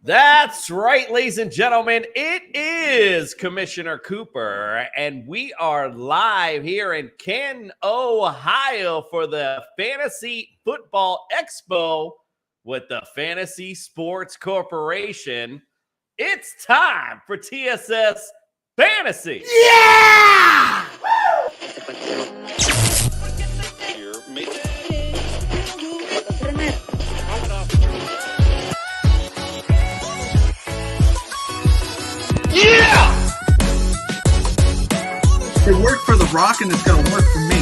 That's right, ladies and gentlemen. It is Commissioner Cooper, and we are live here in Canton, Ohio for the Fantasy Football Expo with the Fantasy Sports Corporation. It's time for TSS Fantasy. Yeah! Yeah! It worked for The Rock and it's going to work for me.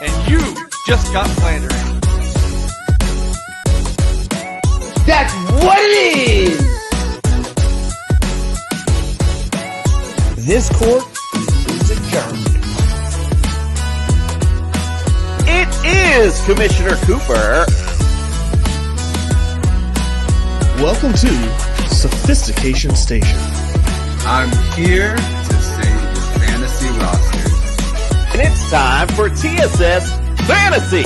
And you just got slandered. That's what it is! This court is adjourned. It is Commissioner Cooper. Welcome to Sophistication Station. I'm here to save your fantasy rosters. And it's time for TSS Fantasy.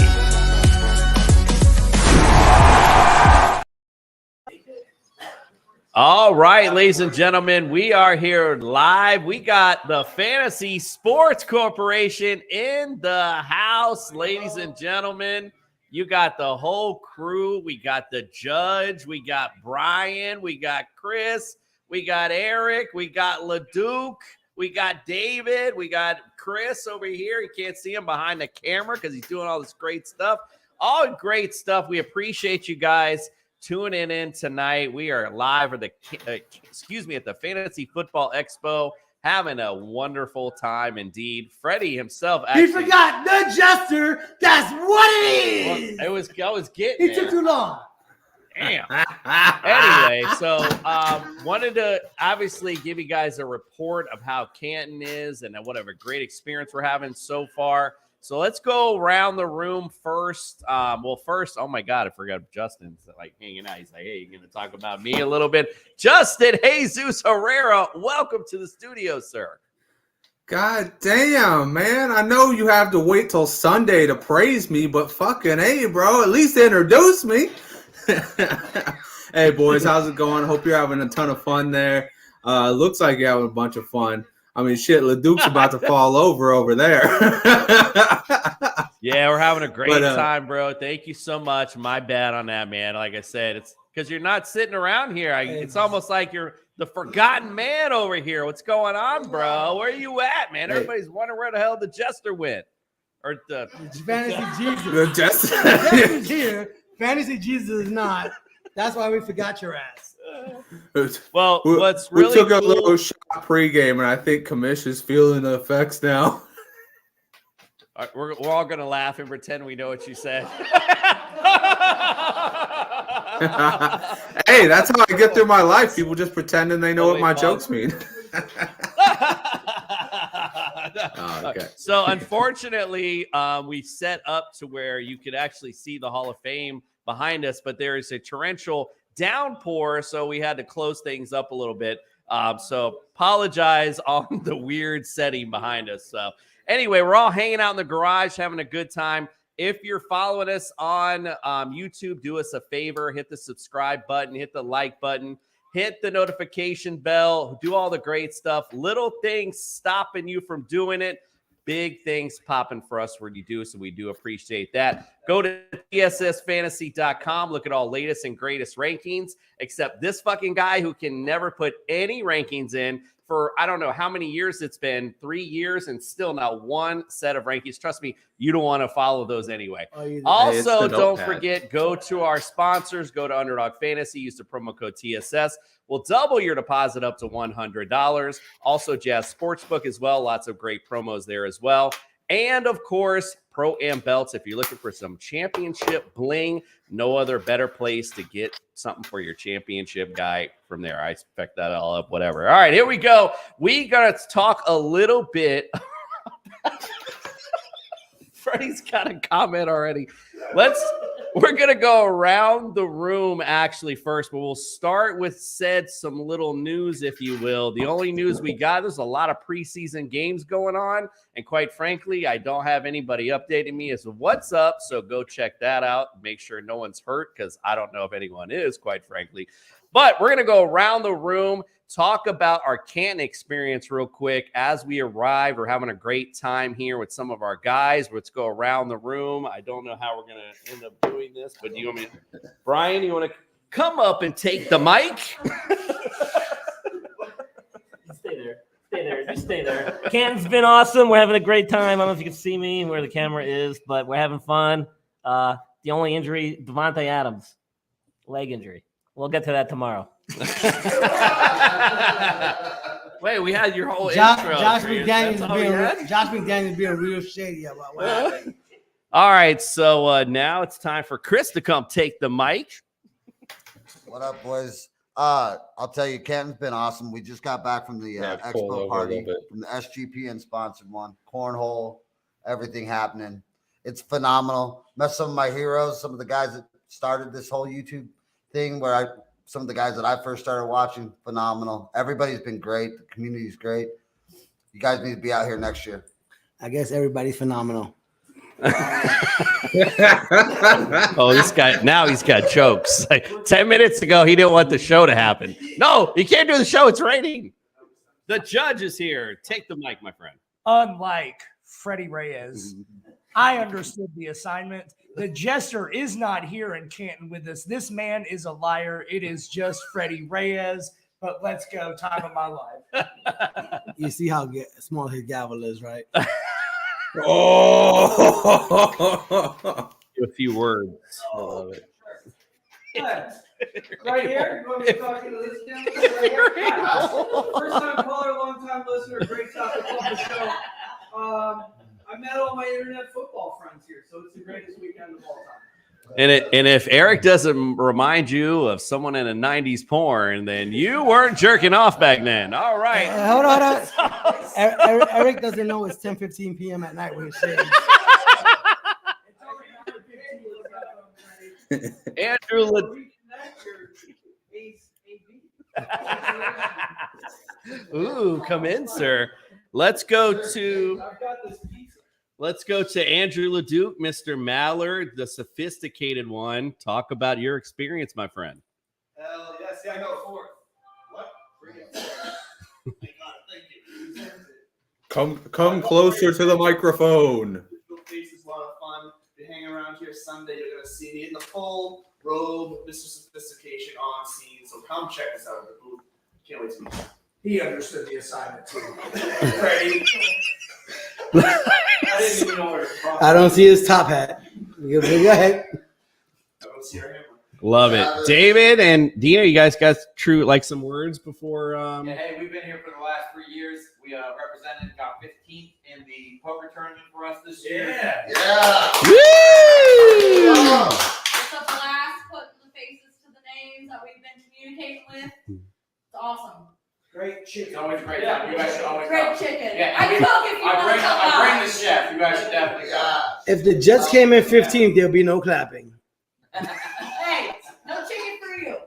All right, ladies and gentlemen, we are here live. We got the Fantasy Sports Corporation in the house, ladies and gentlemen. You got the whole crew. We got the judge. We got Brian. We got Chris. We got Eric. We got LeDuc. We got David. We got Chris over here. You can't see him behind the camera because he's doing all this great stuff. All great stuff. We appreciate you guys tuning in tonight. We are live at the Fantasy Football Expo. Having a wonderful time indeed. Freddie himself actually. He forgot the jester. That's what it is. Well, I was getting He took too long. Damn. Anyway, so wanted to obviously give you guys a report of how Canton is and what a great experience we're having so far. So let's go around the room first. First, oh my God, I forgot Justin's like hanging out. He's like, hey, you're going to talk about me a little bit. Justin Jesus Herrera, welcome to the studio, sir. God damn, man. I know you have to wait till Sunday to praise me, but fucking hey, bro, at least introduce me. Hey, boys, how's it going? Hope you're having a ton of fun there. Looks like you're having a bunch of fun. I mean, shit, LeDuc's about to fall over there. Yeah, we're having a great time, bro. Thank you so much. My bad on that, man. Like I said, it's because you're not sitting around here. It's almost like you're the forgotten man over here. What's going on, bro? Where are you at, man? Everybody's wondering where the hell the jester went. Or the Fantasy Jesus. The jester. Jester's here. Fantasy Jesus is not. That's why we forgot your ass. Well, we really took cool, a little shot pregame, and I think Commish is feeling the effects now. We're all going to laugh and pretend we know what you said. Hey, that's how I get through my life. People just pretending they know what my jokes mean. Okay. So, unfortunately, we set up to where you could actually see the Hall of Fame behind us, but there is a torrential downpour, so we had to close things up a little bit. So apologize on the weird setting behind us. So anyway, we're all hanging out in the garage, having a good time. If you're following us on YouTube, do us a favor, hit the subscribe button, hit the like button, hit the notification bell, do all the great stuff. Little things stopping you from doing it. Big things popping for us when you do, so we do appreciate that. Go to tssfantasy.com. Look at all latest and greatest rankings, except this fucking guy who can never put any rankings in for I don't know how many years it's been, 3 years, and still not one set of rankings. Trust me, you don't want to follow those anyway. Also, don't forget, go to our sponsors. Go to Underdog Fantasy. Use the promo code TSS. We'll double your deposit up to $100. Also, Jazz Sportsbook as well. Lots of great promos there as well. And, of course, Pro-Am Belts. If you're looking for some championship bling, no other better place to get something for your championship guy from there. I expect that all up, whatever. All right, here we go. We got to talk a little bit. Freddie's got a comment already. Let's We're going to go around the room actually first, but we'll start with some little news, if you will. The only news we got, there's a lot of preseason games going on. And quite frankly, I don't have anybody updating me as to what's up. So go check that out. Make sure no one's hurt because I don't know if anyone is, quite frankly. But we're going to go around the room, talk about our Canton experience real quick as we arrive. We're having a great time here with some of our guys. Let's go around the room. I don't know how we're going to end up doing this, but do you want me to, Brian, you want to come up and take the mic? Stay there. Stay there. Just stay there. Canton's been awesome. We're having a great time. I don't know if you can see me where the camera is, but we're having fun. The only injury, Devontae Adams, leg injury. We'll get to that tomorrow. Wait, we had your whole Josh intro. McDaniels being real shady about what happened. All right, so now it's time for Chris to come take the mic. What up, boys? I'll tell you, Canton's been awesome. We just got back from the Expo party, from the SGPN sponsored one, cornhole, everything happening. It's phenomenal. Met some of my heroes, some of the guys that started this whole YouTube thing some of the guys that I first started watching, phenomenal. Everybody's been great. The community's great. You guys need to be out here next year. I guess everybody's phenomenal. Oh, this guy, now he's got jokes. Like 10 minutes ago, he didn't want the show to happen. No, you can't do the show. It's raining. The judge is here. Take the mic, my friend. Unlike Freddie Reyes, I understood the assignment. The jester is not here in Canton with us. This man is a liar. It is just Freddie Reyes. But let's go. Time of my life. You see how small his gavel is, right? Oh, A few words. I love it. Right here? You want me to talk to this gentleman right here? First time caller, long time listener, great topic on the show. I met all my internet football friends here, so it's the greatest weekend of all time. And if Eric doesn't remind you of someone in a 90s porn, then you weren't jerking off back then. All right. Hold on. Eric doesn't know it's 10:15 p.m. at night when he's saying. Andrew Ooh, come in, sir. Let's go to Andrew LeDuc, Mr. Mallard, the sophisticated one. Talk about your experience, my friend. Hell yes, yeah, I go fourth. What? Bring it forward. Thank you. come closer to the microphone. Face is a lot of fun. If you hang around here Sunday, you're gonna see me in the full robe, Mr. Sophistication on scene. So come check us out at the booth. Can't wait to meet you. He understood the assignment too. Freddie. I didn't even know where to cross. I don't see his top hat. Go ahead. I don't see our hammer. Love it. David and Dina, you guys got some words before Yeah, hey, we've been here for the last 3 years. We represented, got 15th in the poker tournament for us this year. Yeah. Woo! It's a blast putting the faces to the names that we've been communicating with. It's awesome. Great chicken. It's always a great time. You guys should always Great come. chicken. Yeah, I cook if you want to come I bring out. the chef. You guys should definitely come. If the Jets came in 15th, there'll be no clapping. Hey, no chicken for you.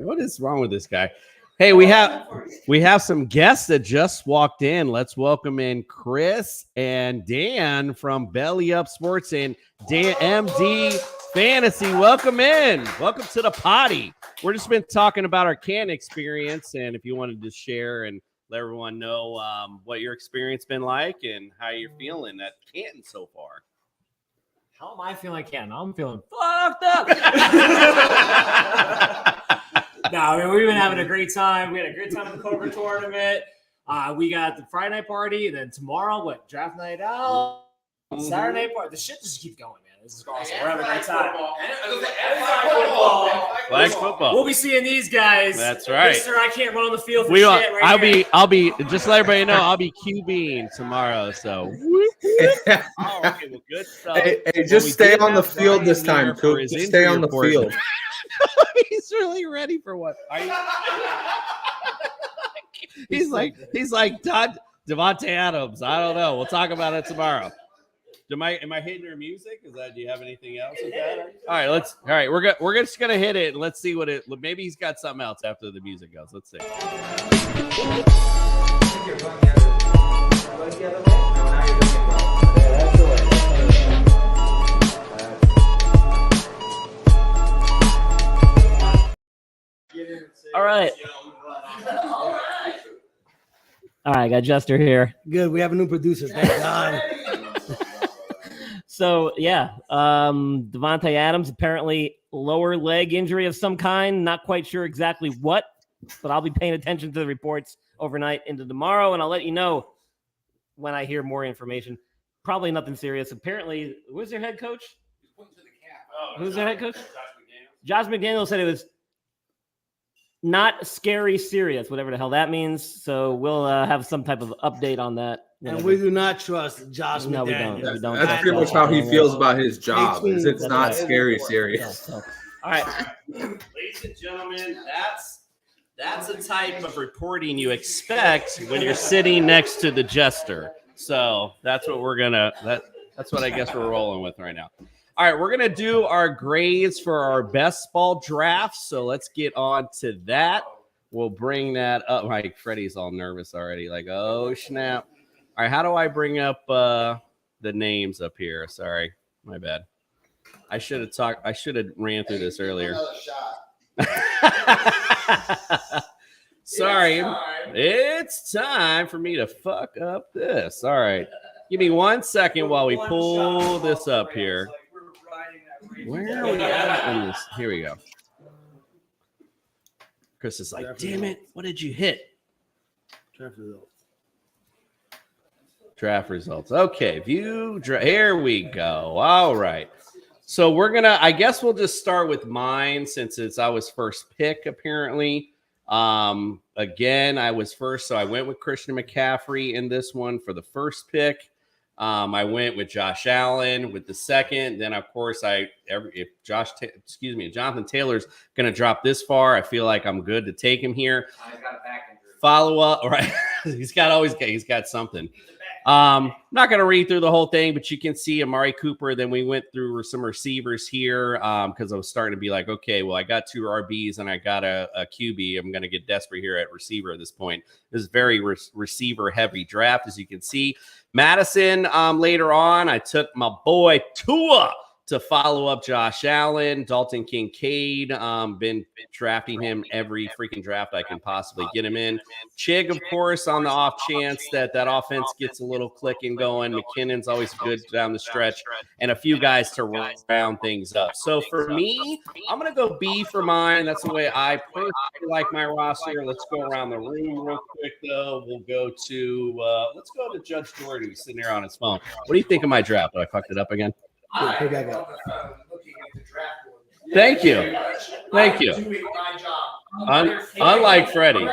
What is wrong with this guy? Hey, we have some guests that just walked in. Let's welcome in Chris and Dan from Belly Up Sports and Dan MD Fantasy. Welcome in. Welcome to the potty. We're just been talking about our Canton experience, and if you wanted to share and let everyone know what your experience been like and how you're feeling at Canton so far. How am I feeling, Canton? I'm feeling fucked up. No, I mean, we've been having a great time. We had a great time at the poker tournament. We got the Friday night party, and then tomorrow, draft night out, Saturday night party. The shit just keeps going, man. This is awesome. We're having a great time. Flag football. We'll be seeing these guys. That's right. Mister, I can't run on the field for shit right here. I'll be just let everybody know I'll be QBing tomorrow. So oh, okay, well, good stuff. Hey, just stay on the field this time, Coop. Just stay on the field. He's really ready for what? He's like Devontae Adams. I don't know. We'll talk about it tomorrow. Am I hitting your music? Do you have anything else with that? All right, we're just gonna hit it and let's see what it. Maybe he's got something else after the music goes. Let's see. All right. All right, got Jester here. Good. We have a new producer. Thank God. So yeah, Devontae Adams apparently lower leg injury of some kind. Not quite sure exactly what, but I'll be paying attention to the reports overnight into tomorrow, and I'll let you know when I hear more information. Probably nothing serious. Apparently, who's their head coach? Who's their head coach? Josh McDaniels said it was not scary serious, whatever the hell that means. So we'll have some type of update on that. And we do not trust Josh No, we McDaniels. don't. We don't. That's pretty much how he feels about his job. It's not scary serious. All right, ladies and gentlemen, that's the type of reporting you expect when you're sitting next to the Jester. So that's what that's what I guess we're rolling with right now. All right, we're gonna do our grades for our best ball draft. So let's get on to that. We'll bring that up. Like Freddie's all nervous already. Like, oh snap! All right, how do I bring up the names up here? Sorry, my bad. I should have ran through this earlier. Sorry, it's time for me to fuck up this. All right, give me 1 second while we pull this up here. Where are we at on this? Here we go. Chris is like, damn it, what did you hit? Draft results. Okay, here we go. All right. So I guess we'll just start with mine since I was first pick, apparently. Again, I was first, so I went with Christian McCaffrey in this one for the first pick. I went with Josh Allen with the second. Then, of course, if Jonathan Taylor's going to drop this far, I feel like I'm good to take him here. He's got a back injury. Follow up, right? he's got something. I'm not going to read through the whole thing, but you can see Amari Cooper. Then we went through some receivers here because I was starting to be like, okay, well, I got 2 RBs and I got a QB. I'm going to get desperate here at receiver at this point. This is very receiver-heavy draft, as you can see. Madison, later on, I took my boy Tua to follow up Josh Allen. Dalton Kincaid, been drafting him every freaking draft I can possibly get him in. Chig, of course, on the off chance that offense gets a little clicking going. McKinnon's always good down the stretch. And a few guys to round things up. So for me, I'm going to go B for mine. That's the way I personally like my roster. Let's go around the room real quick, though. We'll go to, let's go to Judge Jordan, who's sitting there on his phone. What do you think of my draft? Did I fucked it up again? Looking at the draft board. Thank you. Thank you. Doing my job. Unlike Freddie.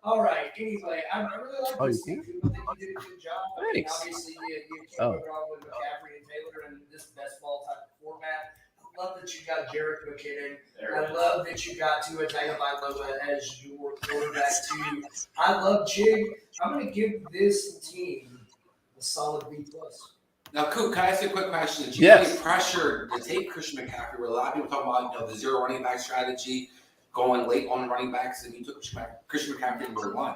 All right. Anyway, I really like this team. I think you did a good job. Thanks. Obviously, you came around with McCaffrey and Taylor in this best ball type of format. I love that you got Jerick McKinnon. I love that you got Tua Tagovailoa as your quarterback too. I love Jig. I'm going to give this team a solid B+. Now, Coop, can I ask you a quick question? Did you get pressure to take Christian McCaffrey? Where a lot of people talk about the zero running back strategy, going late on running backs, and you took Christian McCaffrey number 1.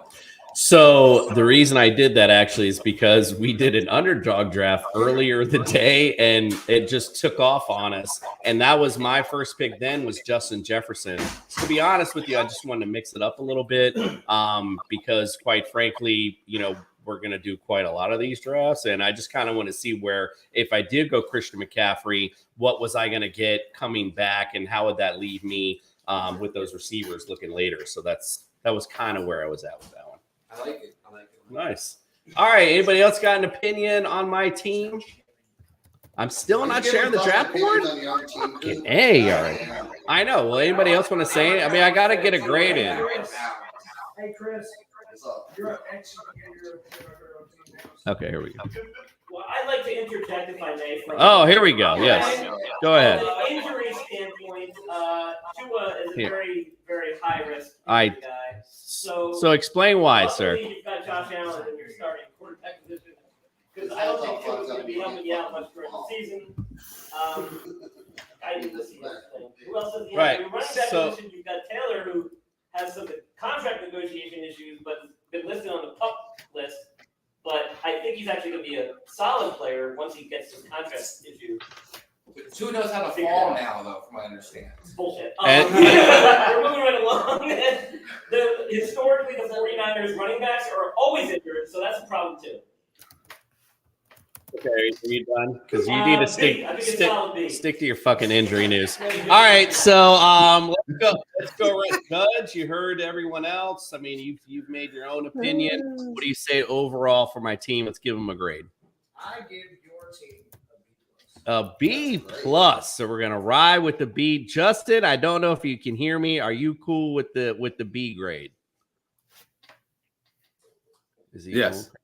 So the reason I did that actually is because we did an underdog draft earlier the day, and it just took off on us. And that was my first pick. Then was Justin Jefferson. So to be honest with you, I just wanted to mix it up a little bit because, quite frankly, we're going to do quite a lot of these drafts. And I just kind of want to see where, if I did go Christian McCaffrey, what was I going to get coming back and how would that leave me with those receivers looking later. So that was kind of where I was at with that one. I like it. Nice. All right. Anybody else got an opinion on my team? I'm still not sharing the draft board. Hey, all right. I know. Well, anybody else want to say it? I mean, I got to get a grade in. Hey, Chris. Okay, here we go. Well, I'd like to interject if I may. Oh, here we go. Yes. Go ahead. From an injury standpoint, Tua is a very, very high risk guy. So explain why, sir. You've got Josh Allen in your starting quarterback position. because I don't think Tim is going to be helping you out much during the season. I need to see that thing. Who else does he have? Right. Your running back position, you've got Taylor, who has some contract negotiation issues, but has been listed on the PUP list. But I think he's actually going to be a solid player once he gets his contract issue. Who knows how to fall now, though, from what I understand. It's bullshit. We're moving right along. Historically, the 49ers running backs are always injured, so that's a problem too. Okay, are you done? Because you need to stick to your fucking injury news. All right, so let's go. Let's go right, Judge. You heard everyone else. I mean, you've made your own opinion. What do you say overall for my team? Let's give them a grade. I give your team A B plus. So we're gonna ride with the B. Justin, I don't know if you can hear me. Are you cool with the B grade? Is he Yes. cool?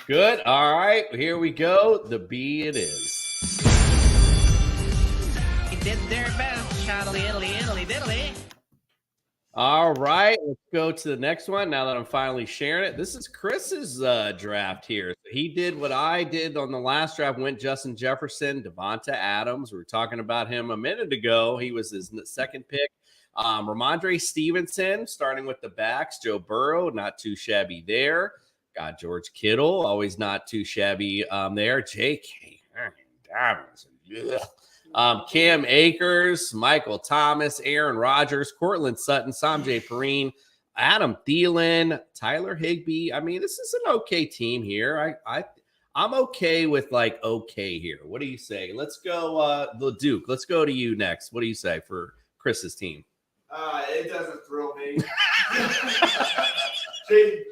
Good. All right. Here we go. The B it is. Did their best. Italy. All right. Let's go to the next one. Now that I'm finally sharing it, this is Chris's draft here. So he did what I did on the last draft. Went Justin Jefferson, Devonta Adams. We were talking about him a minute ago. He was his second pick. Ramondre Stevenson, starting with the backs. Joe Burrow, not too shabby there. Got George Kittle, always not too shabby there. J.K. Cam Akers, Michael Thomas, Aaron Rodgers, Cortland Sutton, Sanjay Perine, Adam Thielen, Tyler Higbee. I mean, this is an okay team here. I'm okay with like okay here. What do you say? Let's go, the Duke. Let's go to you next. What do you say for Chris's team? It doesn't thrill me.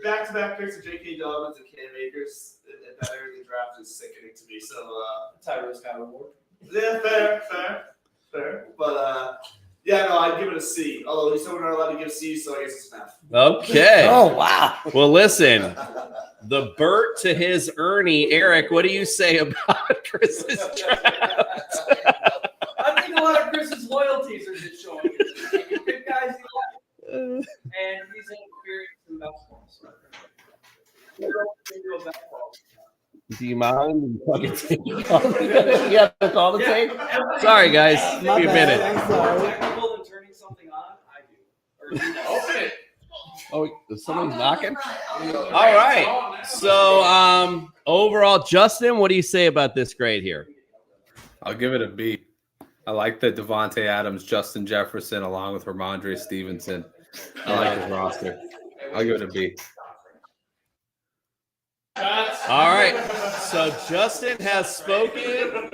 Back-to-back picks of J.K. Dobbins and Cam Akers better in the draft is sickening to me. So Tyrese got reward. Yeah, fair. But yeah, no, I'd give it a C. Although he's still not allowed to give C's, so I guess it's an F. Okay. Oh, wow. Well, listen, the Bert to his Ernie. Eric, what do you say about Chris's draft? I think a lot of Chris's loyalties are just showing. He's good guys he likes, and he's inexperienced in basketball. So Do you mind? You have to call the tape? Sorry, guys. Give me a minute. Technical than turning something on, I do. Open it. Oh, is someone knocking? All right. So, overall, Justin, what do you say about this grade here? I'll give it a B. I like the Devontae Adams, Justin Jefferson, along with Ramondre Stevenson. I like his roster. I'll give it a B. All right. So Justin has spoken.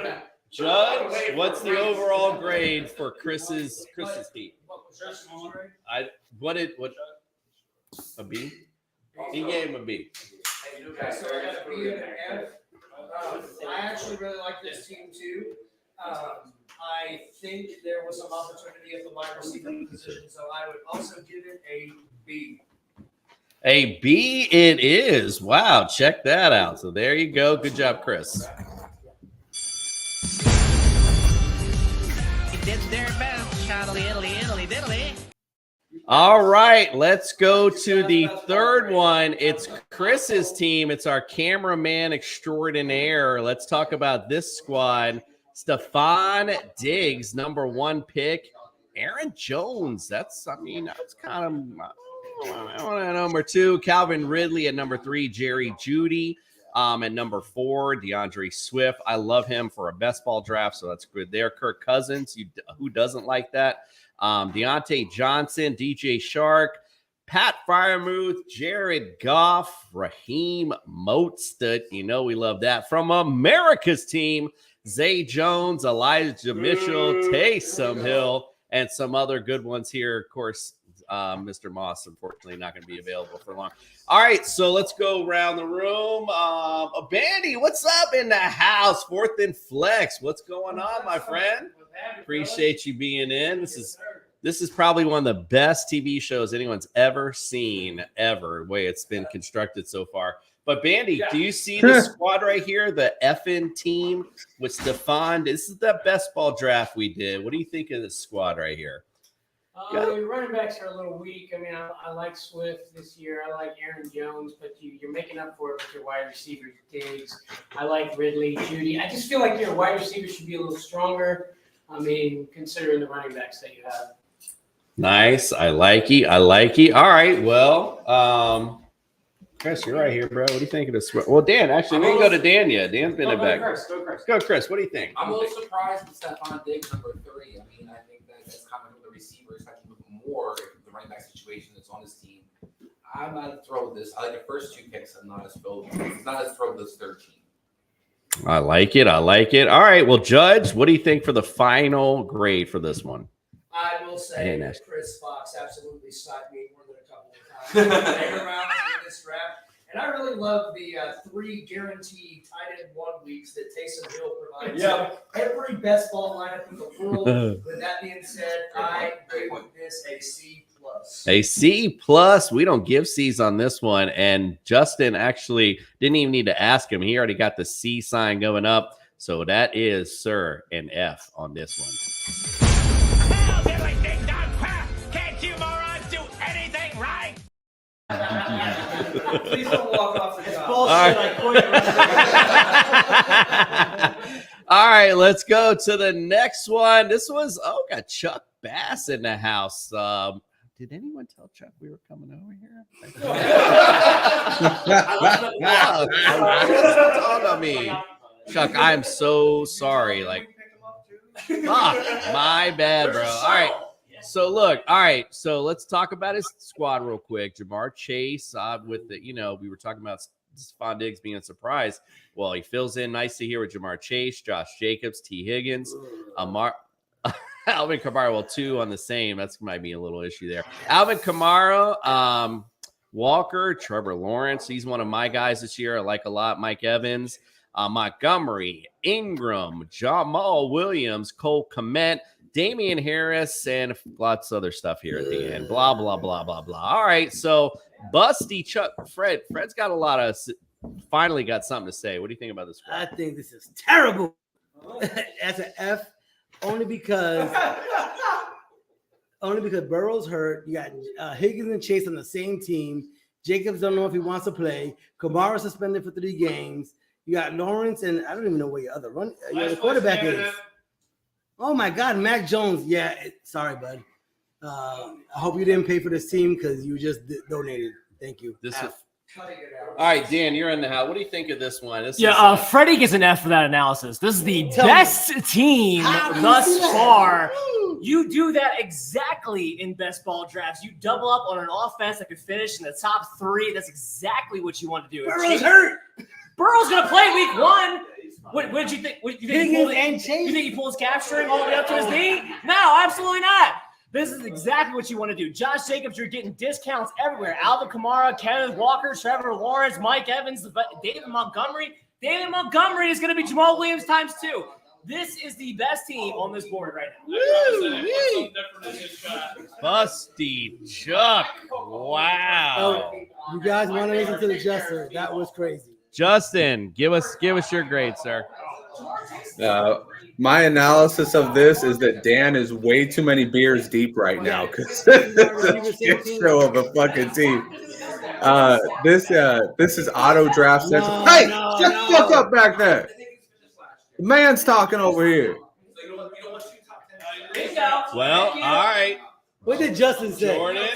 Judge, what's the overall grade for Chris's team? What a B? He gave him a B. Okay, so I got a B and an F. I actually really like this team too. I think there was some opportunity at the wide receiver position, so I would also give it a B. A B it is. Wow, check that out. So there you go. Good job, Chris. Did their best. Italy. All right, let's go to the third one. It's Chris's team. It's our cameraman extraordinaire. Let's talk about this squad. Stephon Diggs, number 1 pick. Aaron Jones, that's kind of number 2. Calvin Ridley at number 3. Jerry Jeudy at number 4. DeAndre Swift. I love him for a best ball draft, so that's good there. Kirk Cousins, who doesn't like that? Deontay Johnson, DJ Shark, Pat Freiermuth, Jared Goff, Raheem Mostert. You know we love that. From America's team, Zay Jones, Elijah Mitchell, Taysom Hill, and some other good ones here. Of course, Mr. Moss, unfortunately, not going to be available for long. All right, so let's go around the room. Bandy, what's up in the house? 4th and Flex. What's going on, my friend? Appreciate you being in. This is probably one of the best TV shows anyone's ever seen, ever, the way it's been constructed so far. But Bandy, do you see the squad right here, the effing team with Stephon? This is the best ball draft we did. What do you think of this squad right here? Your running backs are a little weak. I mean, I like Swift this year. I like Aaron Jones, but you're making up for it with your wide receivers, Diggs. I like Ridley, Judy. I just feel like your wide receivers should be a little stronger. I mean, considering the running backs that you have. Nice. I like you. All right. Well, Chris, you're right here, bro. What do you think of this? Well, Dan, actually, we didn't go to Dan yet. Dan's been in back. Go, Chris. What do you think? I'm a little surprised with Stephon Diggs, number 3. I mean, I think that's kind of the receivers. I think more if the running back situation that's on his team. I'm not as thrilled with this. I like the first 2 picks. I'm not as thrilled. It's not as thrilled with this 13. I like it. All right. Well, Judge, what do you think for the final grade for this one? I will say that Chris Fox absolutely sniped me more than a couple of times. Later rounds in this draft. And I really love the 3 guaranteed tight end 1 weeks that Taysom Hill provides. Yep. Every best ball lineup in the world. With that being said, I give this a C+. A C+. We don't give C's on this one. And Justin actually didn't even need to ask him. He already got the C sign going up. So that is, sir, an F on this one. Can't you morons do anything right? Please don't walk off the job. All right, let's go to the next one. This was, got Chuck Bass in the house. Did anyone tell Chuck we were coming over here? On me. Chuck, I'm so sorry. My bad, bro. All right. So look, so let's talk about his squad real quick. Jamar Chase, with the, we were talking about Stephon Diggs being a surprise. Well, he fills in nicely here with Jamar Chase, Josh Jacobs, T. Higgins, Alvin Kamara. Well, 2 on the same. That's might be a little issue there. Alvin Kamara, Walker, Trevor Lawrence. He's one of my guys this year. I like a lot. Mike Evans, Montgomery, Ingram, Jamal Williams, Cole Kmet, Damian Harris, and lots of other stuff here at the end. Blah, blah, blah, blah, blah. All right, so Busty Chuck, Fred's got a lot of, finally got something to say. What do you think about this? I think this is terrible. That's an F, only because Burrow's hurt. You got Higgins and Chase on the same team. Jacobs don't know if he wants to play. Kamara suspended for 3 games. You got Lawrence, and I don't even know where your other the quarterback is. Oh my God, Mac Jones. Yeah, sorry, bud. I hope you didn't pay for this team because you just donated. Thank you. All right, Dan, you're in the house. What do you think of this one? Freddie gets an F for that analysis. This is the best team thus far. You do that exactly in best ball drafts. You double up on an offense that could finish in the top 3. That's exactly what you want to do. Burrow's hurt. Burrow's going to play week 1. What did you think? You Higgins think he pulled his calf string all the way up to his knee? No, absolutely not. This is exactly what you want to do. Josh Jacobs, you're getting discounts everywhere. Alvin Kamara, Kenneth Walker, Trevor Lawrence, Mike Evans, David Montgomery. David Montgomery is going to be Jamal Williams times 2. This is the best team on this board right now. Busty Chuck. Wow. Oh, you guys want to listen to the Jester? That was crazy. Justin, give us your grade, sir. My analysis of this is that Dan is way too many beers deep right now because this is a shit show of a fucking team. This is auto draft central. Hey, shut the fuck up back there. The man's talking over here. Well, all right. What did Justin say? Jordan,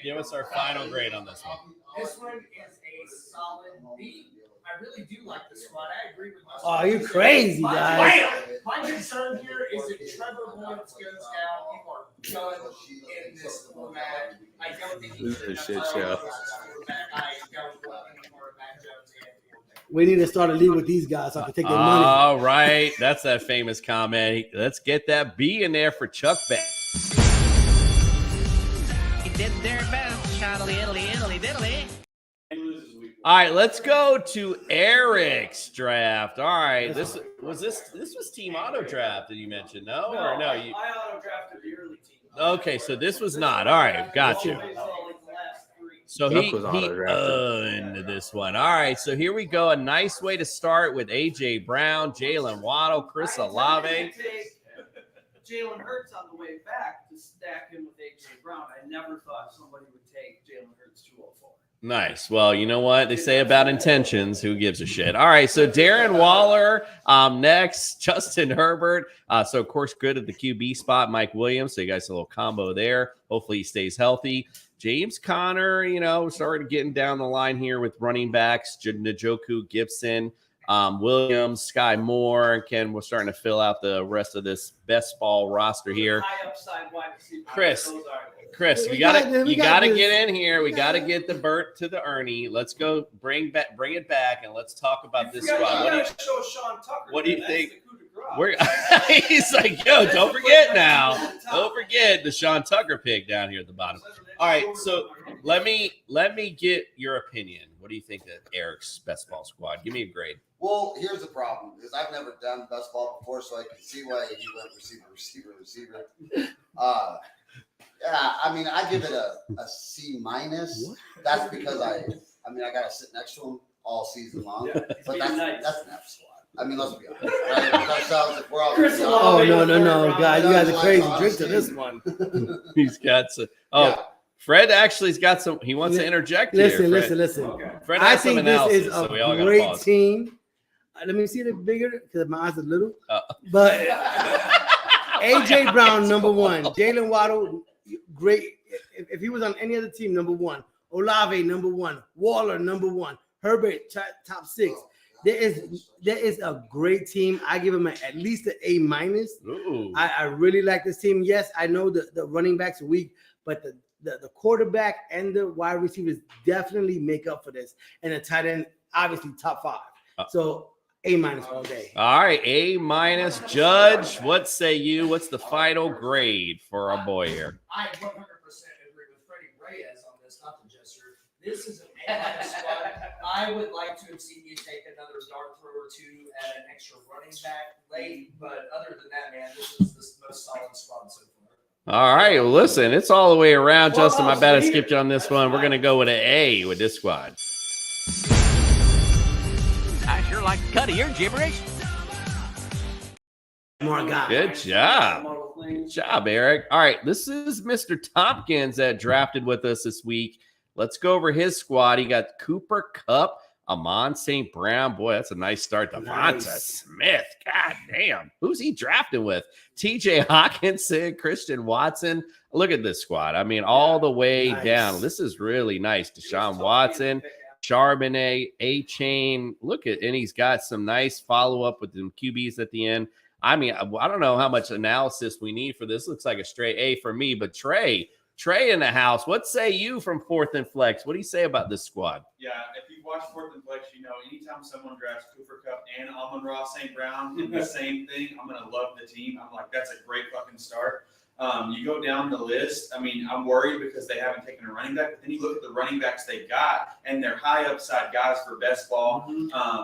give us our final grade on this one. This one is a solid B. I really do like the squad. I agree with most. Oh, you crazy, guys. My concern here is that Trevor Lawrence goes down. People are done in this format. I don't think This is a shit show. We need to start a league with these guys so I can take their money. All right. That's that famous comment. Let's get that B in there for Chuck Bass. They did their best. Shoddily, Italy, Italy, diddly. All right, let's go to Eric's draft. All right, this was team auto draft that you mentioned, no? Or no? I auto drafted the early team. Okay, so this was not. All right, got you. So he owned this one. All right, so here we go. A nice way to start with A.J. Brown, Jalen Waddle, Chris Olave. Jalen Hurts on the way back to stack him with AJ Brown. I never thought somebody would take Jalen Hurts 204. Nice. Well, you know what they say about intentions. Who gives a shit? All right. So Darren Waller next. Justin Herbert. So, of course, good at the QB spot. Mike Williams. So you guys a little combo there. Hopefully he stays healthy. James Conner, started getting down the line here with running backs. Njoku, Gibson, Williams, Sky Moore. And Ken, we're starting to fill out the rest of this best ball roster here. High upside wide receiver. Chris, you gotta get in here. We gotta get the Bert to the Ernie. Let's go bring it back, and let's talk about this squad. What do you think? He's like, yo, don't forget now. Don't forget the Sean Tucker pick down here at the bottom. All right, so let me get your opinion. What do you think of Eric's best ball squad? Give me a grade. Well, here's the problem, because I've never done best ball before, so I can see why he went receiver. Yeah, I mean, I give it a C minus. That's because I got to sit next to him all season long. Yeah, but that's an F squad. I mean, let's be honest. Right? With ourselves, if we're all no, guys, you guys are crazy. Drink to this one. He's got some. Fred actually's got some. He wants to interject listen, here. Listen. Okay. Fred I has think some this analysis, is a so we all great gotta pause. team. Let me see it bigger because my eyes are little. But AJ Brown, number one. Jalen Waddle, great. If he was on any other team, number one. Olave, number one. Waller, number one. Herbert, top 6. There is a great team. I give him at least an A minus. I really like this team. Yes, I know the running backs are weak, but the quarterback and the wide receivers definitely make up for this. And the tight end, obviously top 5. So A minus all day. All right, A minus. Judge, what say you? What's the final grade for our boy here? I 100% agree with Freddie Reyes on this, not the Jester. This is an A squad. I would like to have seen you take another dart throw or two at an extra running back late, but other than that, man, this is the most solid squad so far. All right, well, listen, it's all the way around. Justin, my bad I skipped you on this one. We're going to go with an A with this squad. I sure like the cut of your gibberish. More guys. Good job. Good job, Eric. All right, this is Mr. Tompkins that drafted with us this week. Let's go over his squad. He got Cooper Kupp, Amon St. Brown. Boy, that's a nice start. Devonta Smith. God damn. Who's he drafted with? TJ Hawkinson, Christian Watson. Look at this squad. I mean, all the way down. This is really nice. Deshaun Watson, Charbonnet, A-Chain. Look at, and he's got some nice follow-up with the QBs at the end. I mean, I don't know how much analysis we need for this. Looks like a straight A for me, but Trey in the house. What say you from Fourth and Flex? What do you say about this squad? Yeah, if you watch Fourth and Flex, you know anytime someone drafts Cooper Kupp and Amon-Ra St. Brown in the same thing, I'm going to love the team. I'm like, that's a great fucking start. You go down the list. I mean, I'm worried because they haven't taken a running back. But then you look at the running backs they got, and they're high upside guys for best ball.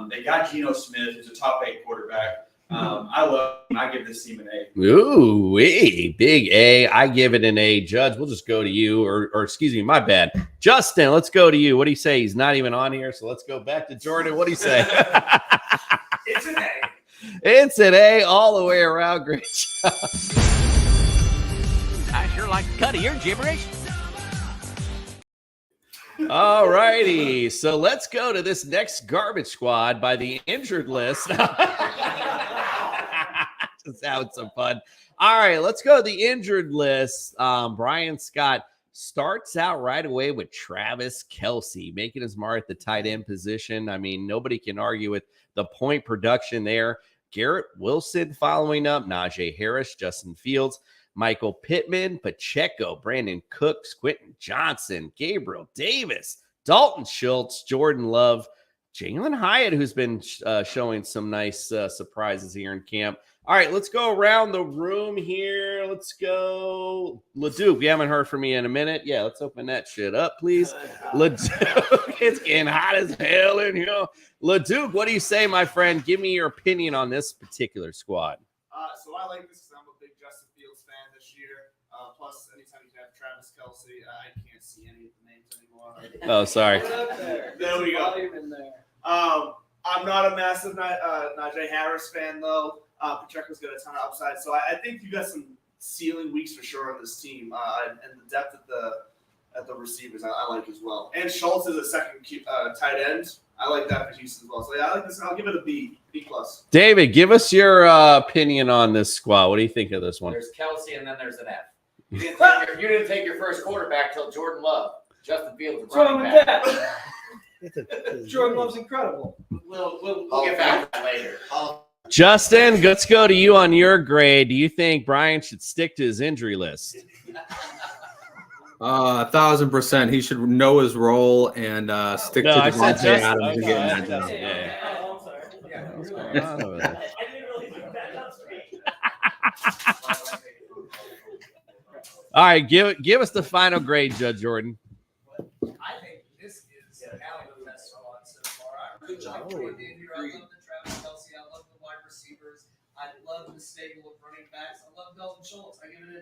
They got Geno Smith, who's a top 8 quarterback. I love him. I give this team an A. Ooh, big A. I give it an A. Judge, we'll just go to you, or excuse me, my bad. Justin, let's go to you. What do you say? He's not even on here, so let's go back to Jordan. What do you say? It's an A. It's an A all the way around. Great job. I sure like the cut of your gibberish. All righty. So let's go to this next garbage squad by the injured list. Just having some fun. All right, let's go to the injured list. Brian Scott starts out right away with Travis Kelce, making his mark at the tight end position. I mean, nobody can argue with the point production there. Garrett Wilson following up, Najee Harris, Justin Fields, Michael Pittman, Pacheco, Brandon Cooks, Quentin Johnson, Gabriel Davis, Dalton Schultz, Jordan Love, Jalen Hyatt, who's been showing some nice surprises here in camp. All right, let's go around the room here. Let's go. LeDuc, you haven't heard from me in a minute. Yeah, let's open that shit up, please. LeDuc, it's getting hot as hell in here. LeDuc, what do you say, my friend? Give me your opinion on this particular squad. So I like this because I'm a big Justin Fields fan this year. Plus, anytime you have Travis Kelce, I can't see any of the names anymore. Oh, sorry. There we go. I'm not a massive Najee Harris fan, though. Pacheco's got a ton of upside. So I think you got some ceiling weeks for sure on this team, and the depth at the receivers I like as well. And Schultz is a second tight end. I like that for Houston as well. So yeah, I like this. I'll give it a B plus. David, give us your opinion on this squad. What do you think of this one? There's Kelsey, and then there's an F. You didn't take your first quarterback till Jordan Love. Justin Fields. Jordan Love's incredible. We'll get back to that later. Justin, let's go to you on your grade. Do you think Brian should stick to his injury list? 1,000%. He should know his role and stick to Devontae Adams and get that down. What's going on over there? All right, give us the final grade, Judge Jordan. I think this is now the best squad so far. Good job, Jordan. I love the Travis Kelsey. I love the wide receivers. I love the stable of running backs. I love Dalton Schultz. I give it an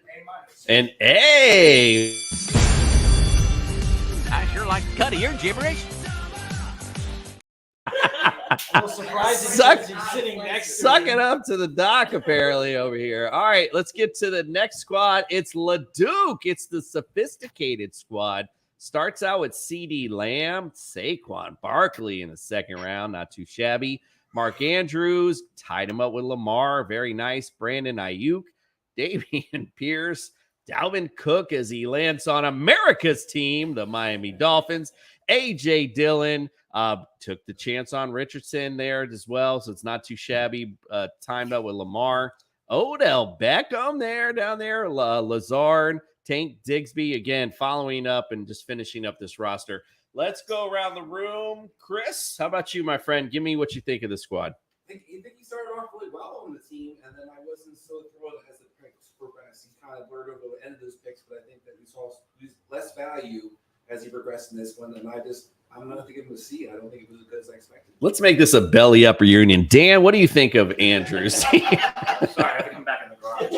A-. An A. I sure like the cut of your gibberish. Suck it up to the doc, apparently, over here. All right, let's get to the next squad. It's Leduc. It's the sophisticated squad. Starts out with C.D. Lamb, Saquon Barkley in the second round. Not too shabby. Mark Andrews tied him up with Lamar. Very nice. Brandon Ayuk, Dameon Pierce, Dalvin Cook as he lands on America's team, the Miami Dolphins. A.J. Dillon took the chance on Richardson there as well, so it's not too shabby. Timed up with Lamar. Odell Beckham down there. Lazard, Tank Digsby, again, following up and just finishing up this roster. Let's go around the room. Chris, how about you, my friend? Give me what you think of the squad. I think he started off really well on the team, and then I wasn't so thrilled as the picks progressed. He kind of blurred over the end of those picks, but I think that we saw less value as he progressed in this one, and I'm going to give him a C. I don't think it was as good as I expected. Let's make this a belly up reunion. Dan, what do you think of Andrews? Sorry, I have to come back in the garage.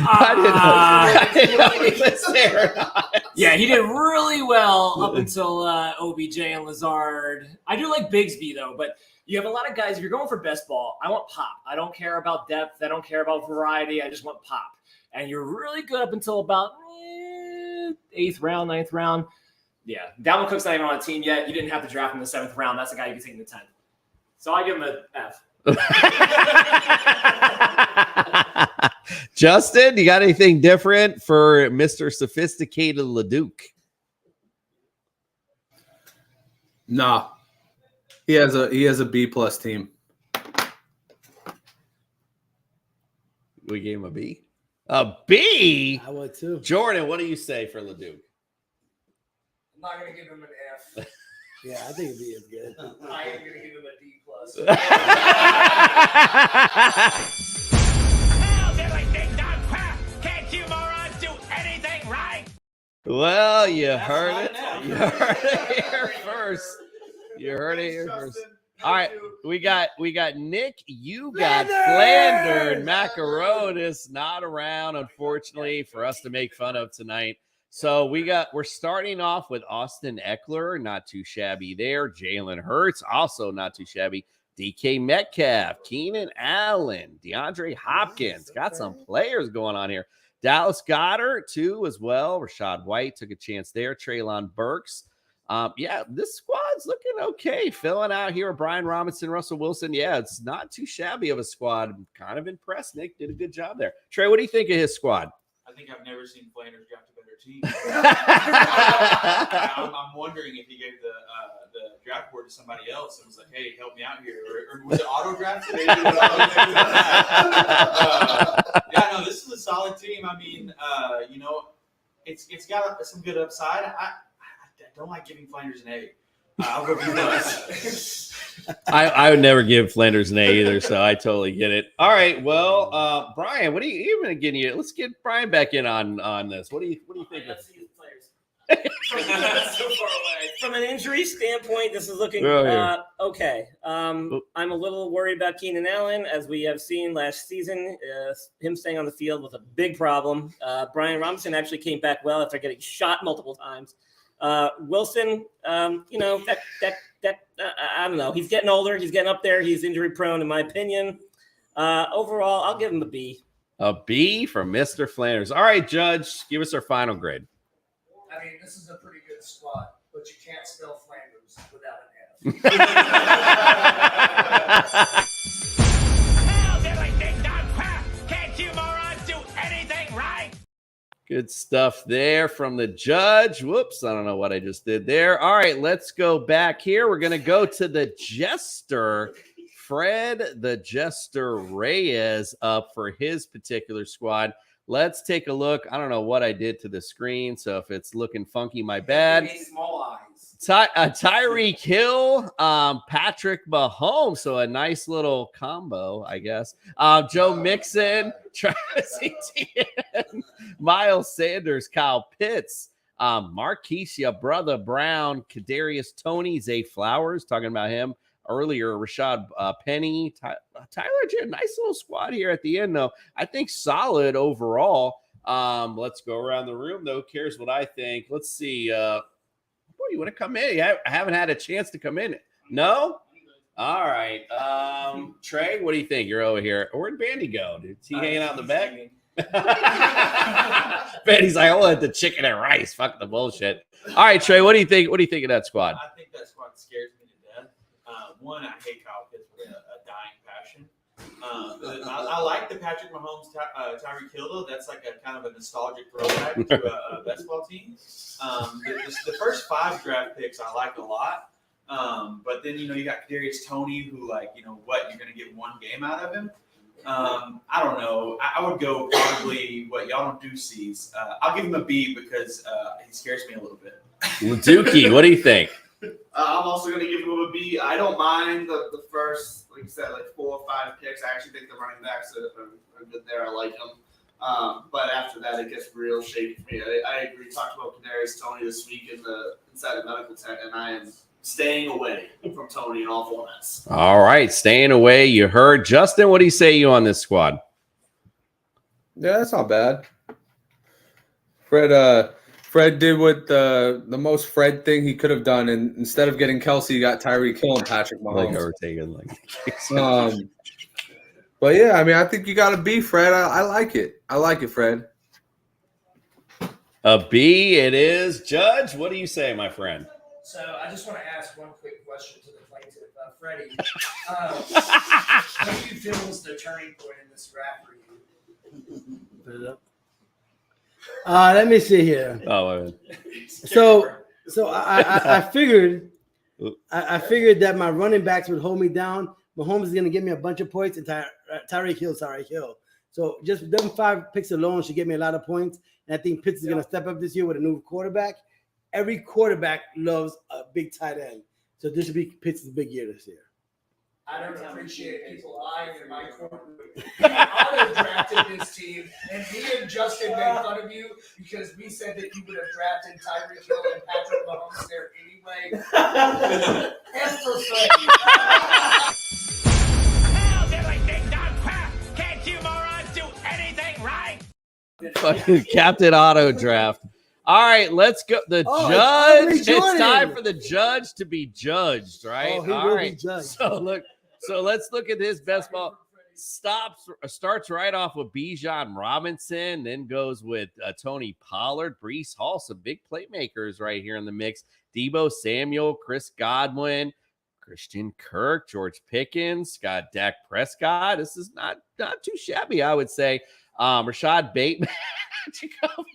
I didn't know he was there or not. Yeah, he did really well up until OBJ and Lazard. I do like Bigsby, though, but you have a lot of guys. If you're going for best ball, I want pop. I don't care about depth. I don't care about variety. I just want pop. And you're really good up until about 8th round, 9th round. Yeah, Dalvin Cook's not even on a team yet. You didn't have to draft him in the 7th round. That's a guy you can take in the 10th. So I give him an F. Justin, you got anything different for Mr. Sophisticated Leduc? No, he has a B plus team. We gave him a B. A B? I would too. Jordan, what do you say for Leduc? I'm not going to give him an F. Yeah, I think a B is good. I am going to give him a D plus. Can't you morons do anything right? Well, you heard it. You heard it here first. You heard it here first. All right, we got Nick. You got Flander. Macaronis not around, unfortunately, for us to make fun of tonight. So we're starting off with Austin Eckler, not too shabby there. Jalen Hurts, also not too shabby. DK Metcalf, Keenan Allen, DeAndre Hopkins. Got some players going on here. Dallas Goedert, too, as well. Rashad White took a chance there. Treylon Burks. Yeah, this squad's looking okay. Filling out here with Brian Robinson, Russell Wilson. Yeah, it's not too shabby of a squad. I'm kind of impressed. Nick did a good job there. Trey, what do you think of his squad? I think I've never seen Flanders draft a better team. I'm wondering if he gave the draft board to somebody else and was like, "Hey, help me out here," or was it auto drafted? Yeah, no, this is a solid team. I mean, it's got some good upside. I don't like giving Flanders an A. I'll go B plus. I would never give Flanders an A either, so I totally get it. All right, well, Brian, what are you even getting you? Let's get Brian back in on this. What do you think? Let's see his players. So far away. From an injury standpoint, this is looking okay. I'm a little worried about Keenan Allen, as we have seen last season. Him staying on the field was a big problem. Brian Robinson actually came back well after getting shot multiple times. Wilson, I don't know. He's getting older. He's getting up there. He's injury prone, in my opinion. Overall, I'll give him a B. A B from Mr. Flanders. All right, Judge, give us our final grade. I mean, this is a pretty good squad, but you can't spell Flanders without an Can't you morons do anything right? Good stuff there from the judge. Whoops, I don't know what I just did there. All right, let's go back here. We're going to go to the jester. Fred, the Jester Reyes, up for his particular squad. Let's take a look. I don't know what I did to the screen, so if it's looking funky, my bad. Small eyes. Tyreek Hill, Patrick Mahomes, so a nice little combo, I guess. Joe Mixon, Travis Etienne, Miles Sanders, Kyle Pitts, Marquise Brother Brown, Kadarius Toney, Zay Flowers, talking about him earlier, Rashad Penny, Tyler, a nice little squad here at the end, though. I think solid overall. Let's go around the room, though. Who cares what I think? Let's see. Boy, you want to come in? I haven't had a chance to come in. No? All right. Trey, what do you think? You're over here. Where'd Bandy go? Is he hanging out in the back? Bandy's like, I want the chicken and rice. Fuck the bullshit. All right, Trey, what do you think? What do you think of that squad? I think that squad scares me to death. One, I hate Kyle Pitts with a dying passion. I like the Patrick Mahomes, Tyreek Hill, though. That's like a kind of a nostalgic throwback to a basketball team. The first 5 draft picks I like a lot. But then, you got Kadarius Toney, who, you're going to get one game out of him. I don't know. I would go probably what y'all don't do C's. I'll give him a B because he scares me a little bit. Dookie, what do you think? I'm also going to give him a B. I don't mind the first, like you said, 4 or 5 picks. I actually think the running backs are good there. I like them. But after that, it gets real shaky for me. I agree. Talked about Kadarius Toney this week inside the medical tent, and I am staying away from Toney in all formats. All right, staying away. You heard. Justin, what do you say you on this squad? Yeah, that's not bad. Fred did what the most Fred thing he could have done, and instead of getting Kelsey, he got Tyreek Hill and Patrick Mahomes. But yeah, I mean, I think you got a B, Fred. I like it. I like it, Fred. A B it is. Judge, what do you say, my friend? So I just want to ask one quick question to the plaintiff, Freddie. What do you feel was the turning point in this draft for you? Let me see here. Oh, so I figured that my running backs would hold me down. Mahomes is going to give me a bunch of points, and Tyreek Hill. So just them 5 picks alone should give me a lot of points. And I think Pitts is going to step up this year with a new quarterback. Every quarterback loves a big tight end. So this should be Pitts' big year this year. I don't appreciate people lying in my courtroom. You auto-drafted this team, and me and Justin made fun of you because we said that you would have drafted Tyreek Hill and Patrick Mahomes there anyway. And for Freddie. Hell, diddly ding dong crap! Can't you morons do anything right? Fucking Captain Auto Draft. All right, let's go. The judge. It's time for the judge to be judged, right? Oh, he All will right. be judged. So let's look at his best ball. Starts right off with Bijan Robinson, then goes with Tony Pollard, Breece Hall, some big playmakers right here in the mix. Debo Samuel, Chris Godwin, Christian Kirk, George Pickens, got Dak Prescott. This is not too shabby, I would say. Rashad Bateman.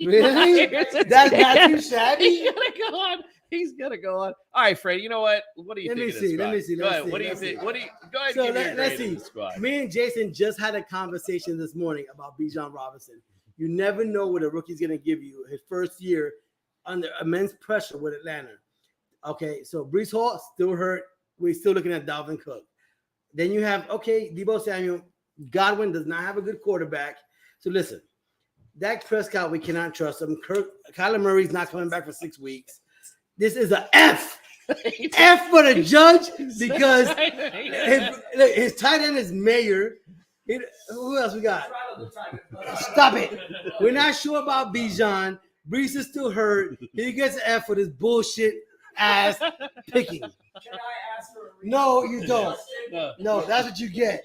Really? That's not too shabby? He's gonna go on. All right, Fred. You know what? What do you think? Let me see. Go ahead. What do you think? Go ahead. So give me your let's grade of see. the squad. Me and Jason just had a conversation this morning about Bijan Robinson. You never know what a rookie's gonna give you his first year under immense pressure with Atlanta. Okay, so Breece Hall still hurt. We're still looking at Dalvin Cook. Then you have Debo Samuel. Godwin does not have a good quarterback. So listen, Dak Prescott, we cannot trust him. Kyler Murray's not coming back for 6 weeks. This is an F. F for the judge because his tight end is Mayer. Who else we got? Stop it. We're not sure about Bijan. Breece is still hurt. He gets an F for this bullshit ass picking. Can I ask for a reason? No, you don't. No, that's what you get.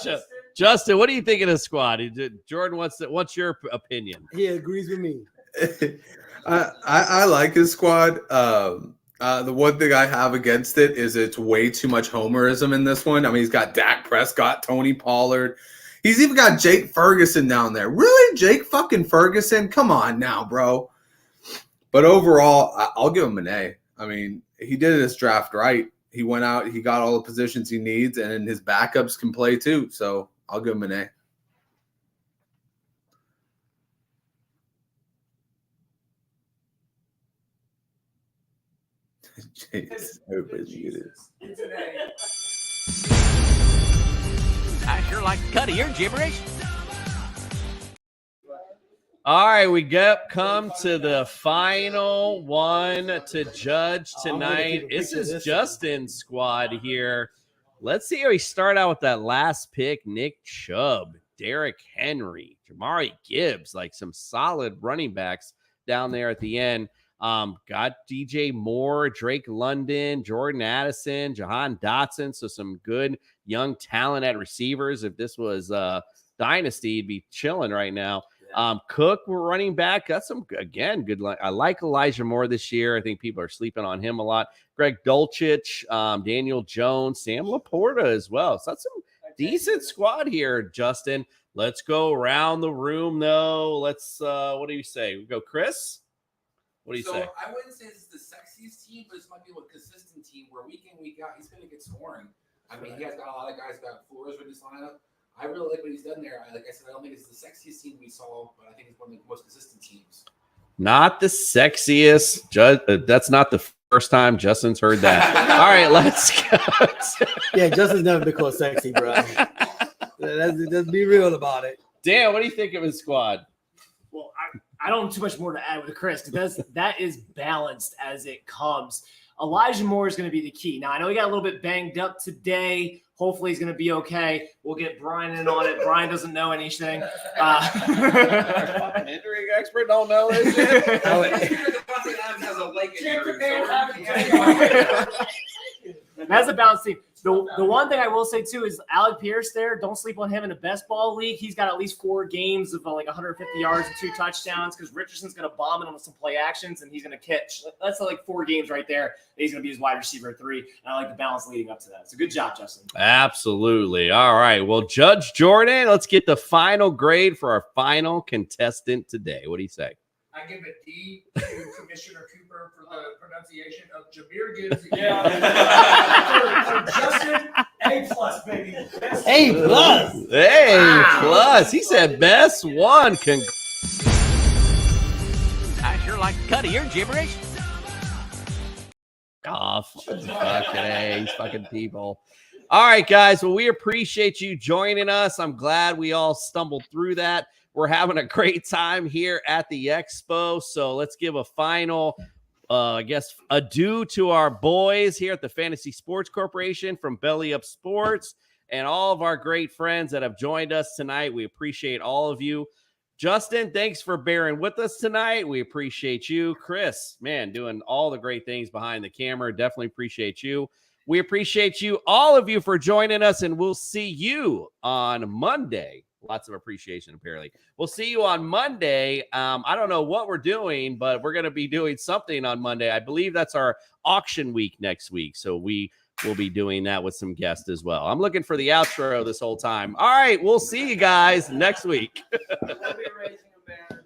Justin, Justin, what do you think of the squad? Jordan, what's your opinion? He agrees with me. I like his squad. The one thing I have against it is it's way too much homerism in this one. I mean, he's got Dak Prescott, Tony Pollard. He's even got Jake Ferguson down there. Really? Jake fucking Ferguson? Come on now, bro. But overall, I'll give him an A. I mean, he did his draft right. He went out, he got all the positions he needs, and his backups can play too. So I'll give him an A. Jeez, everybody's muted. I sure like the cut of your gibberish. All right, we come to the final one to judge tonight. This is Justin's squad here. Let's see how we start out with that last pick. Nick Chubb, Derrick Henry, Jamari Gibbs, like some solid running backs down there at the end. Got DJ Moore, Drake London, Jordan Addison, Jahan Dotson. So some good young talent at receivers. If this was Dynasty, he'd be chilling right now. Cook, we're running back. Got some, again, good. I like Elijah Moore this year. I think people are sleeping on him a lot. Greg Dulcich, Daniel Jones, Sam Laporta as well. So that's some decent squad here, Justin. Let's go around the room, though. Let's, what do you say? We go Chris? What do you say? I wouldn't say this is the sexiest team, but this might be a consistent team where week in, week out, he's going to get scoring. I mean, he has got a lot of guys got floors with this lineup. I really like what he's done there. Like I said, I don't think it's the sexiest team we saw, but I think it's one of the most consistent teams. Not the sexiest. That's not the first time Justin's heard that. All right, let's go. Yeah, Justin's never been called sexy, bro. Let's be real about it. Dan, what do you think of his squad? Well, I don't have too much more to add with Chris because that is balanced as it comes. Elijah Moore is going to be the key. Now, I know he got a little bit banged up today. Hopefully, he's going to be okay. We'll get Brian in on it. Brian doesn't know anything. Fucking injury expert don't know this shit. That's a balanced team. The one thing I will say, too, is Alec Pierce there. Don't sleep on him in a best ball league. He's got at least 4 games of like 150 yards and 2 touchdowns because Richardson's going to bomb it on some play actions, and he's going to catch. That's like 4 games right there. He's going to be his wide receiver 3, and I like the balance leading up to that. So good job, Justin. Absolutely. All right. Well, Judge Jordan, let's get the final grade for our final contestant today. What do you say? I give a D to Commissioner Cooper for the pronunciation of Jameer Gibbs. For Justin, A+, baby. A+. A+. He said best one. I sure like the cut of your gibberish. Oh, fucking A, these fucking people. All right, guys. Well, we appreciate you joining us. I'm glad we all stumbled through that. We're having a great time here at the Expo. So let's give a final, adieu to our boys here at the Fantasy Sports Corporation from Belly Up Sports and all of our great friends that have joined us tonight. We appreciate all of you. Justin, thanks for bearing with us tonight. We appreciate you. Chris, man, doing all the great things behind the camera. Definitely appreciate you. We appreciate you, all of you, for joining us, and we'll see you on Monday. Lots of appreciation, apparently. We'll see you on Monday. I don't know what we're doing, but we're going to be doing something on Monday. I believe that's our auction week next week, so we will be doing that with some guests as well. I'm looking for the outro this whole time. All right, we'll see you guys next week. We'll be raising a banner.